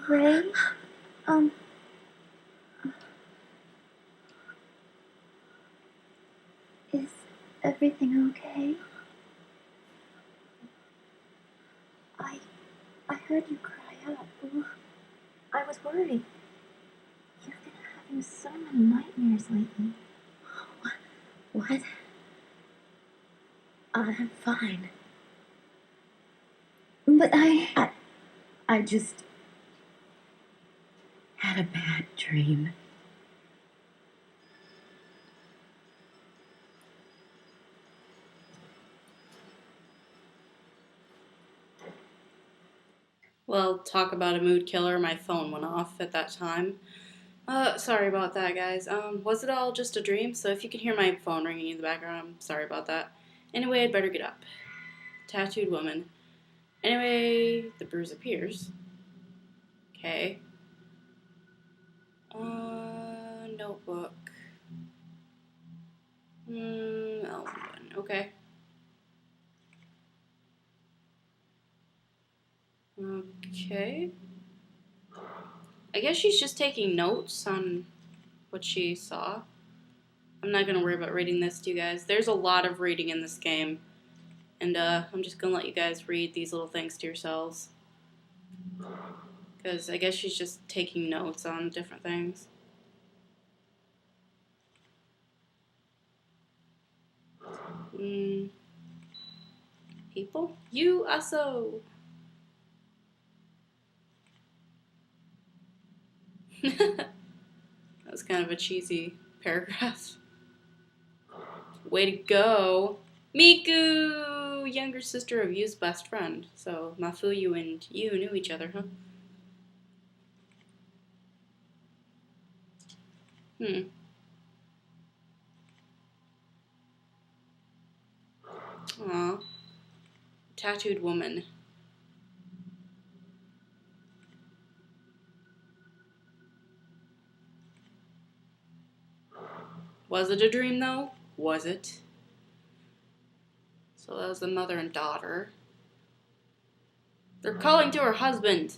Ray? Is everything okay? I heard you cry out. I was worried. You've been having so many nightmares lately. What? I'm fine. But I just had a bad dream. Well, talk about a mood killer. My phone went off at that time. Sorry about that, guys. Was it all just a dream? So if you can hear my phone ringing in the background, I'm sorry about that. Anyway, I'd better get up. Tattooed woman. Anyway, the bruise appears. Okay. Notebook. Elven. Okay. Okay. I guess she's just taking notes on what she saw. I'm not going to worry about reading this to you guys. There's a lot of reading in this game. And I'm just going to let you guys read these little things to yourselves. Because I guess she's just taking notes on different things. People? You also. That was kind of a cheesy paragraph. Way to go. Miku! Younger sister of Yu's best friend. So Mafuyu and Yu knew each other, huh? Aw. Tattooed woman. Was it a dream, though? Was it? So that was the mother and daughter. They're calling to her husband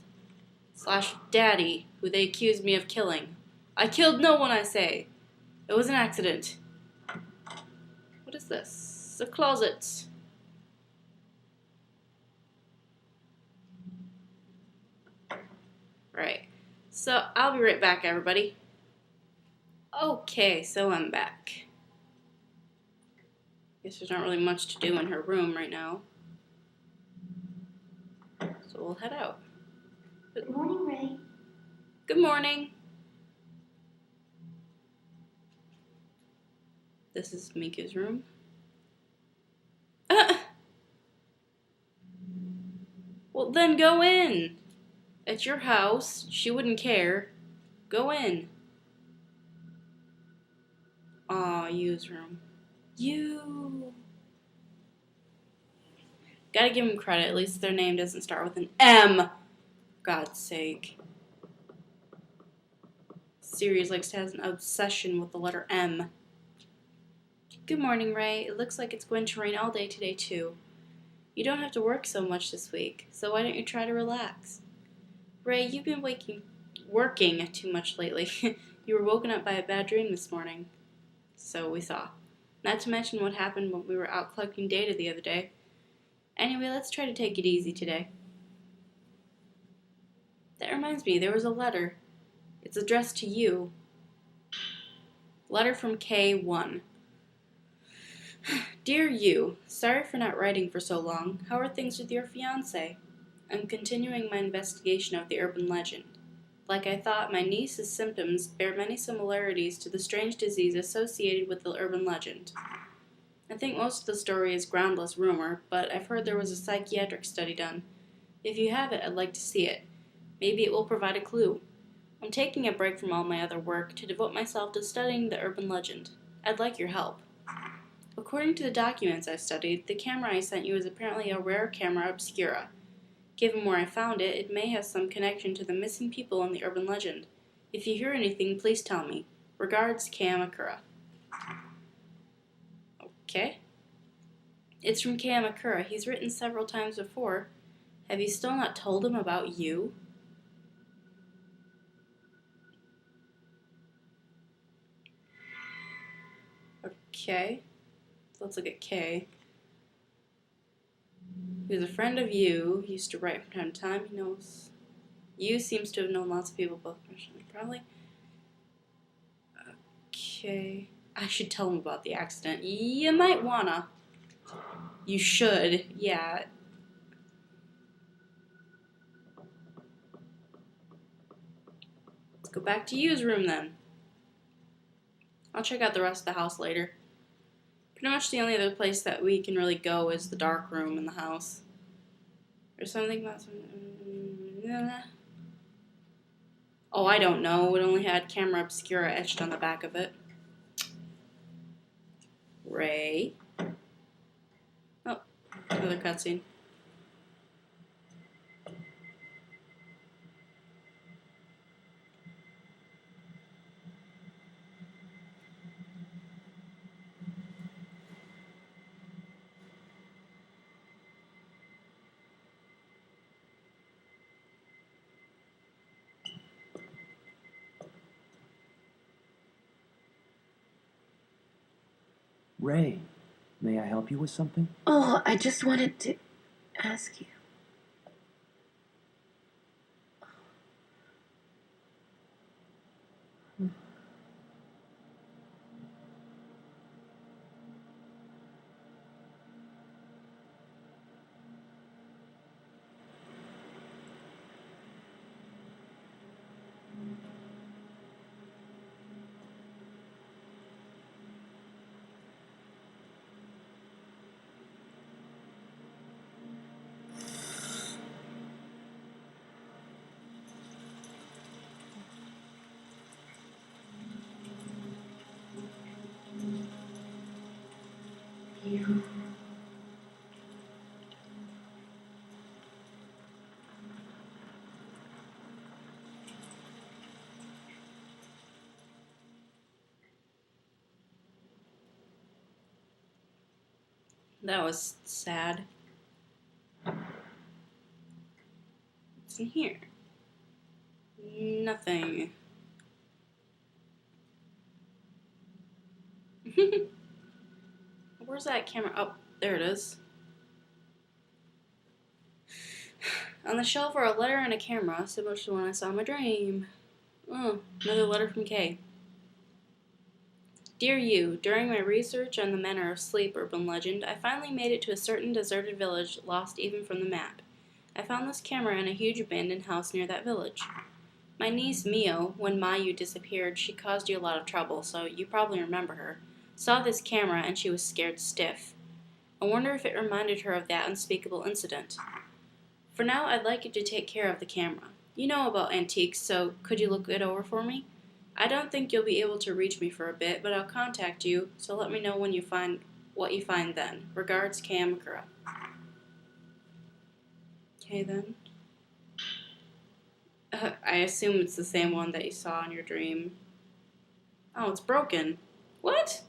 / daddy, who they accused me of killing. I killed no one, I say. It was an accident. What is this? It's a closet. Right. So I'll be right back, everybody. Okay, so I'm back. Guess there's not really much to do in her room right now. So we'll head out. Good morning, Ray. Good morning. This is Miku's room. Well, then go in. It's your house. She wouldn't care. Go in. Aw, Yu's room. Yu. Gotta give him credit. At least their name doesn't start with an M. God's sake. Sirius likes to have an obsession with the letter M. Good morning, Ray. It looks like it's going to rain all day today, too. You don't have to work so much this week, so why don't you try to relax? Ray, you've been working too much lately. You were woken up by a bad dream this morning. So we saw. Not to mention what happened when we were out collecting data the other day. Anyway, let's try to take it easy today. That reminds me, there was a letter. It's addressed to you. Letter from K1. Dear Yu, sorry for not writing for so long. How are things with your fiancé? I'm continuing my investigation of the urban legend. Like I thought, my niece's symptoms bear many similarities to the strange disease associated with the urban legend. I think most of the story is groundless rumor, but I've heard there was a psychiatric study done. If you have it, I'd like to see it. Maybe it will provide a clue. I'm taking a break from all my other work to devote myself to studying the urban legend. I'd like your help. According to the documents I studied, the camera I sent you is apparently a rare camera obscura. Given where I found it, it may have some connection to the missing people in the urban legend. If you hear anything, please tell me. Regards, Kamakura. Okay. It's from Kamakura. He's written several times before. Have you still not told him about you? Okay. Let's look at K. He was a friend of you. He used to write from time to time. He knows. You seems to have known lots of people, both professionally, probably. Okay. I should tell him about the accident. You might wanna. You should. Yeah. Let's go back to Yu's room then. I'll check out the rest of the house later. Pretty much the only other place that we can really go is the dark room in the house. There's something about oh, I don't know. It only had camera obscura etched on the back of it. Ray. Oh, another cutscene. Ray, may I help you with something? Oh, I just wanted to ask you. You. That was sad. What's in here? Nothing. Where's that camera? Oh, there it is. On the shelf are a letter and a camera, similar to the one I saw in my dream. Oh, another letter from Kay. Dear you, during my research on the manner of sleep urban legend, I finally made it to a certain deserted village lost even from the map. I found this camera in a huge abandoned house near that village. My niece Mio, when Mayu disappeared, she caused you a lot of trouble, so you probably remember her, saw this camera and she was scared stiff. I wonder if it reminded her of that unspeakable incident. For now, I'd like you to take care of the camera. You know about antiques, so could you look it over for me? I don't think you'll be able to reach me for a bit, but I'll contact you, so let me know when you find what you find then. Regards, Kamakura. Okay then. I assume it's the same one that you saw in your dream. Oh, it's broken. What?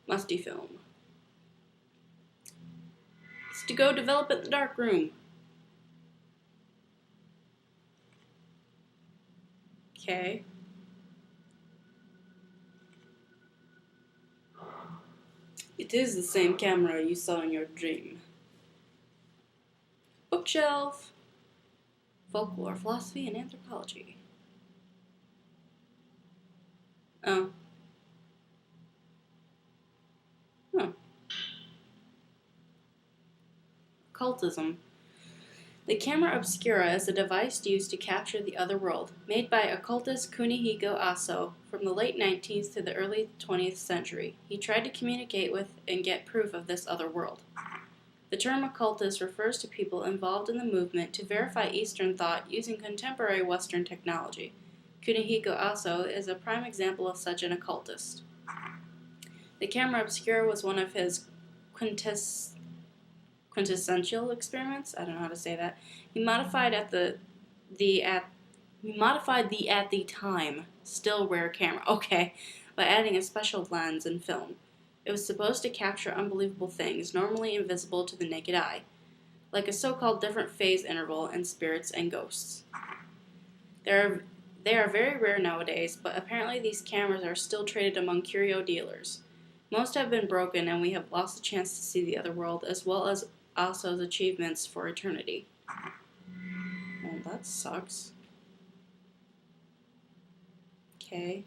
Musty film. It's to go develop at the dark room. Okay. It is the same camera you saw in your dream. Bookshelf. Folklore, philosophy, and anthropology. Oh. Huh. Occultism. The camera obscura is a device used to capture the other world, made by occultist Kunihiko Aso from the late 19th to the early 20th century. He tried to communicate with and get proof of this other world. The term occultist refers to people involved in the movement to verify Eastern thought using contemporary Western technology. Kunihiko Aso is a prime example of such an occultist. The camera obscura was one of his quintessential experiments. I don't know how to say that. He modified the at the time still rare camera. Okay, by adding a special lens and film. It was supposed to capture unbelievable things normally invisible to the naked eye, like a so-called different phase interval in spirits and ghosts. They are very rare nowadays, but apparently these cameras are still traded among curio dealers. Most have been broken, and we have lost the chance to see the other world, as well as Aso's achievements for eternity. Well, that sucks. Okay.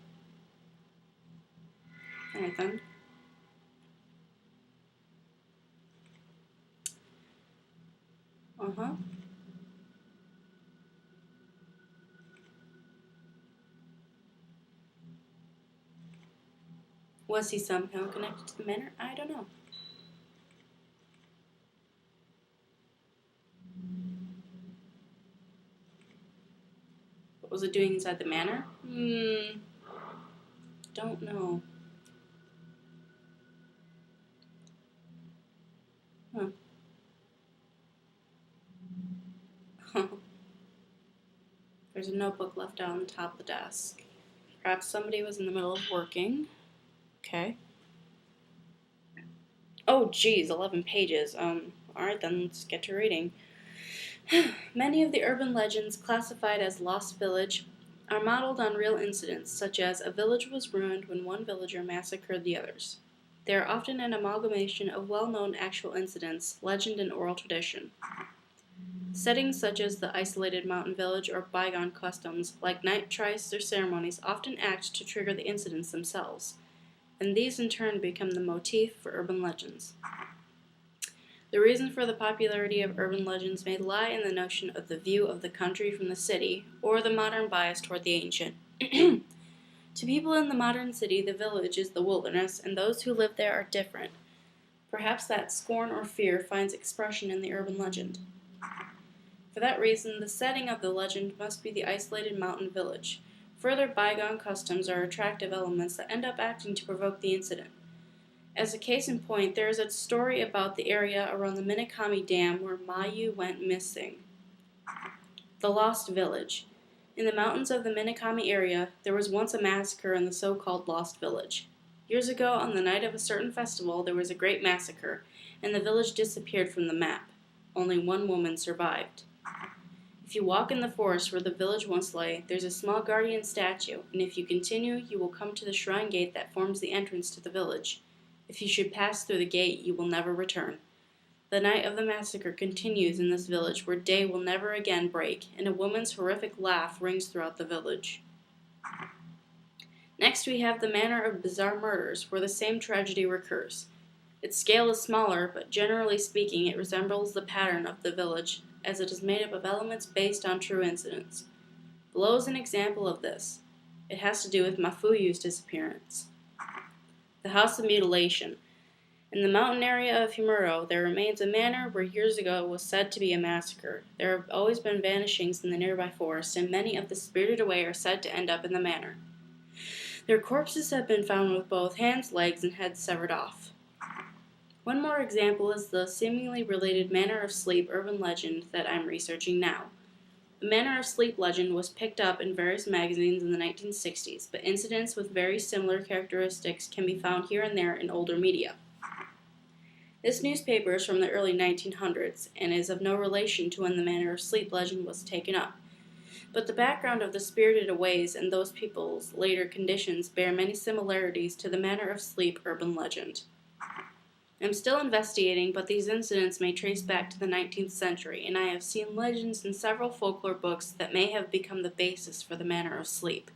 Alright then. Uh-huh. Was he somehow connected to the manor? I don't know. What was it doing inside the manor? Don't know. Huh. There's a notebook left out on the top of the desk. Perhaps somebody was in the middle of working. Okay. Oh, geez, 11 pages. Alright then, let's get to reading. Many of the urban legends classified as Lost Village are modeled on real incidents, such as a village was ruined when one villager massacred the others. They are often an amalgamation of well-known actual incidents, legend, and oral tradition. Settings such as the isolated mountain village or bygone customs, like night trysts or ceremonies, often act to trigger the incidents themselves, and these in turn become the motif for urban legends. The reason for the popularity of urban legends may lie in the notion of the view of the country from the city, or the modern bias toward the ancient. To people in the modern city, the village is the wilderness, and those who live there are different. Perhaps that scorn or fear finds expression in the urban legend. For that reason, the setting of the legend must be the isolated mountain village. Further bygone customs are attractive elements that end up acting to provoke the incident. As a case in point, there is a story about the area around the Minakami Dam where Mayu went missing. The Lost Village. In the mountains of the Minakami area, there was once a massacre in the so-called Lost Village. Years ago, on the night of a certain festival, there was a great massacre, and the village disappeared from the map. Only one woman survived. If you walk in the forest where the village once lay, there's a small guardian statue, and if you continue, you will come to the shrine gate that forms the entrance to the village. If you should pass through the gate, you will never return. The night of the massacre continues in this village, where day will never again break, and a woman's horrific laugh rings throughout the village. Next, we have the Manor of Bizarre Murders, where the same tragedy recurs. Its scale is smaller, but generally speaking, it resembles the pattern of the village, as it is made up of elements based on true incidents. Below is an example of this. It has to do with Mafuyu's disappearance. The House of Mutilation. In the mountain area of Himuro, there remains a manor where years ago was said to be a massacre. There have always been vanishings in the nearby forest, and many of the spirited away are said to end up in the manor. Their corpses have been found with both hands, legs, and heads severed off. One more example is the seemingly related Manor of Sleep urban legend that I'm researching now. The Manor of Sleep legend was picked up in various magazines in the 1960s, but incidents with very similar characteristics can be found here and there in older media. This newspaper is from the early 1900s and is of no relation to when the Manor of Sleep legend was taken up. But the background of the spirited aways and those people's later conditions bear many similarities to the Manor of Sleep urban legend. I'm still investigating, but these incidents may trace back to the 19th century, and I have seen legends in several folklore books that may have become the basis for the Manor of Sleep.